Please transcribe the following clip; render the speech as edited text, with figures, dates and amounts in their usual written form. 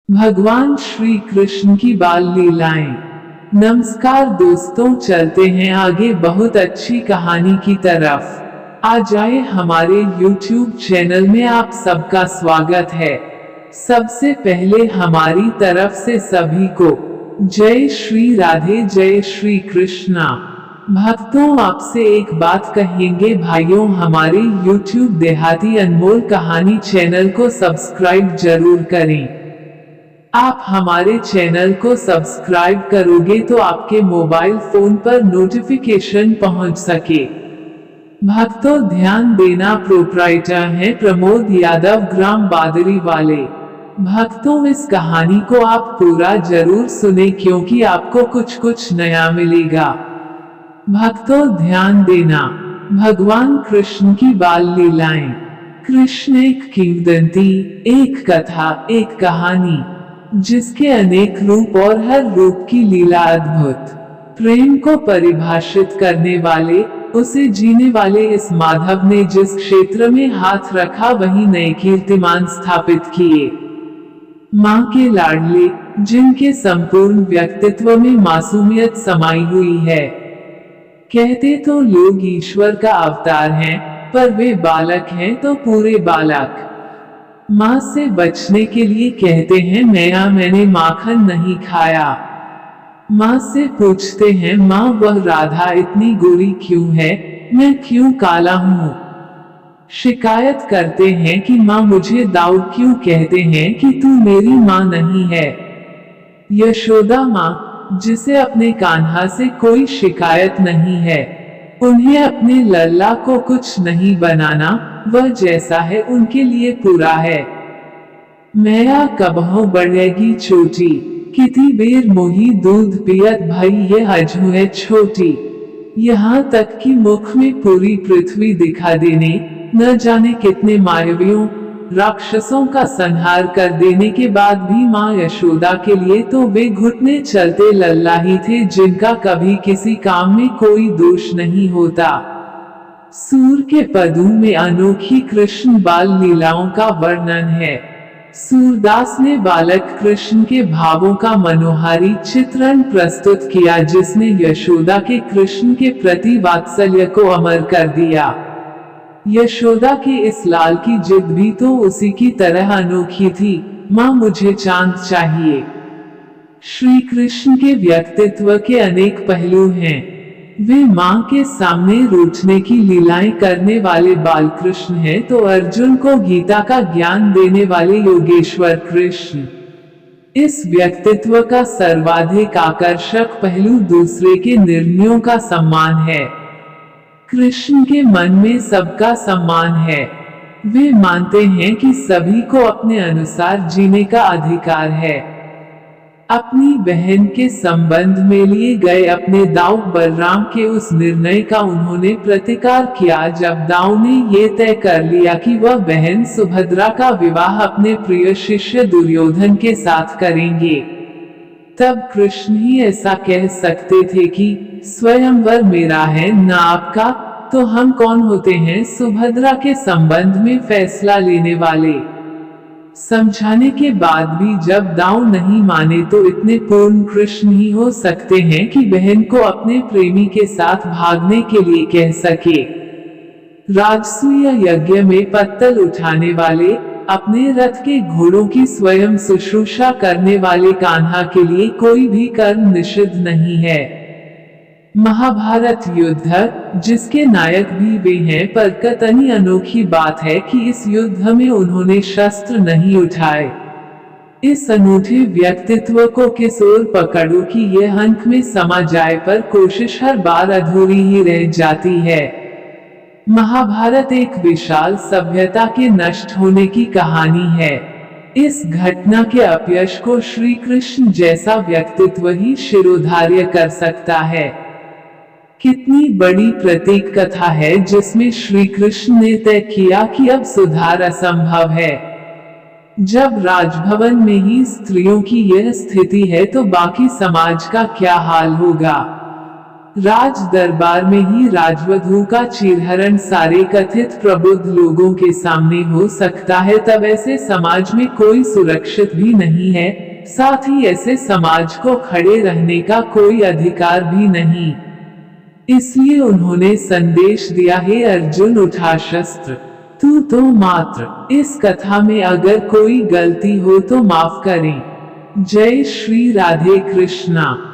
भगवान श्री कृष्ण की बाल लीलाएं। नमस्कार दोस्तों, चलते हैं आगे बहुत अच्छी कहानी की तरफ। आ जाए हमारे YouTube चैनल में आप सबका स्वागत है। सबसे पहले हमारी तरफ से सभी को जय श्री राधे, जय श्री कृष्णा। भक्तों, आपसे एक बात कहेंगे भाइयों, हमारे YouTube देहाती अनमोल कहानी चैनल को सब्सक्राइब जरूर करें। आप हमारे चैनल को सब्सक्राइब करोगे तो आपके मोबाइल फोन पर नोटिफिकेशन पहुंच सके। भक्तों, ध्यान देना, प्रोप्राइटर हैं प्रमोद यादव, ग्राम बादरी वाले। भक्तों, इस कहानी को आप पूरा जरूर सुने क्योंकि आपको कुछ नया मिलेगा। भक्तों, ध्यान देना। भगवान कृष्ण की बाल लीलाएं। कृष्ण एक किंवदंती, एक कथा, एक कहानी जिसके अनेक रूप और हर रूप की लीला अद्भुत। प्रेम को परिभाषित करने वाले, उसे जीने वाले इस माधव ने जिस क्षेत्र में हाथ रखा वही नए कीर्तिमान स्थापित किए। माँ के लाडले, जिनके संपूर्ण व्यक्तित्व में मासूमियत समाई हुई है। कहते तो लोग ईश्वर का अवतार हैं, पर वे बालक हैं तो पूरे बालक। माँ से बचने के लिए कहते हैं मैंने माखन नहीं खाया। माँ से पूछते हैं माँ, वह राधा इतनी गोरी क्यों है, मैं क्यों काला हूँ। शिकायत करते हैं कि माँ मुझे दाऊ क्यों कहते हैं कि तू मेरी माँ नहीं है। यशोदा माँ, जिसे अपने कान्हा से कोई शिकायत नहीं है, उन्हें अपने लल्ला को कुछ नहीं बनाना, वह जैसा है उनके लिए पूरा है। मैया कबहो बढ़ेगी छोटी, कितनी बेर मोही दूध पियत भई ये हजू है छोटी। यहाँ तक कि मुख में पूरी पृथ्वी दिखा देने, न जाने कितने मायावियों राक्षसों का संहार कर देने के बाद भी माँ यशोदा के लिए तो वे घुटने चलते लल्ला ही थे जिनका कभी किसी काम में कोई दोष नहीं होता। सूर के पदों में अनोखी कृष्ण बाल लीलाओं का वर्णन है। सूरदास ने बालक कृष्ण के भावों का मनोहारी चित्रण प्रस्तुत किया जिसने यशोदा के कृष्ण के प्रति वात्सल्य को अमर कर दिया। यशोदा के इस लाल की जिद भी तो उसी की तरह अनोखी थी, माँ मुझे चांद चाहिए। श्री कृष्ण के व्यक्तित्व के अनेक पहलू हैं। वे माँ के सामने रूठने की लीलाएं करने वाले बाल कृष्ण हैं तो अर्जुन को गीता का ज्ञान देने वाले योगेश्वर कृष्ण। इस व्यक्तित्व का सर्वाधिक आकर्षक पहलू दूसरे के निर्णयों का सम्मान है। कृष्ण के मन में सबका सम्मान है। वे मानते हैं कि सभी को अपने अनुसार जीने का अधिकार है। अपनी बहन के संबंध में लिए गए अपने दाऊ बलराम के उस निर्णय का उन्होंने प्रतिकार किया जब दाऊ ने ये तय कर लिया कि वह बहन सुभद्रा का विवाह अपने प्रिय शिष्य दुर्योधन के साथ करेंगे। तब कृष्ण ही ऐसा कह सकते थे कि स्वयंवर मेरा है न आपका, तो हम कौन होते हैं सुभद्रा के संबंध में फैसला लेने वाले। समझाने के बाद भी जब दाऊ नहीं माने तो इतने पूर्ण कृष्ण ही हो सकते हैं कि बहन को अपने प्रेमी के साथ भागने के लिए कह सके। राजसूय यज्ञ में पत्तल उठाने वाले, अपने रथ के घोड़ों की स्वयं शुश्रूषा करने वाले कान्हा के लिए कोई भी कर्म निषिद्ध नहीं है। महाभारत युद्ध, जिसके नायक भी वे हैं, पर कितनी अनोखी बात है कि इस युद्ध में उन्होंने शस्त्र नहीं उठाए। इस अनूठे व्यक्तित्व को किस ओर पकड़ो कि यह अंक में समा जाए, पर कोशिश हर बार अधूरी ही रह जाती है। महाभारत एक विशाल सभ्यता के नष्ट होने की कहानी है। इस घटना के अपयश को श्री कृष्ण जैसा व्यक्तित्व ही शिरोधार्य कर सकता है। कितनी बड़ी प्रतीक कथा है जिसमें श्री कृष्ण ने तय किया कि अब सुधार असंभव है। जब राजभवन में ही स्त्रियों की यह स्थिति है तो बाकी समाज का क्या हाल होगा। राज दरबार में ही राजवधु का चीरहरण सारे कथित प्रबुद्ध लोगों के सामने हो सकता है, तब ऐसे समाज में कोई सुरक्षित भी नहीं है, साथ ही ऐसे समाज को खड़े रहने का कोई अधिकार भी नहीं। इसलिए उन्होंने संदेश दिया, हे अर्जुन उठा शस्त्र, तू तो मात्र इस कथा में अगर कोई गलती हो तो माफ करें। जय श्री राधे कृष्णा।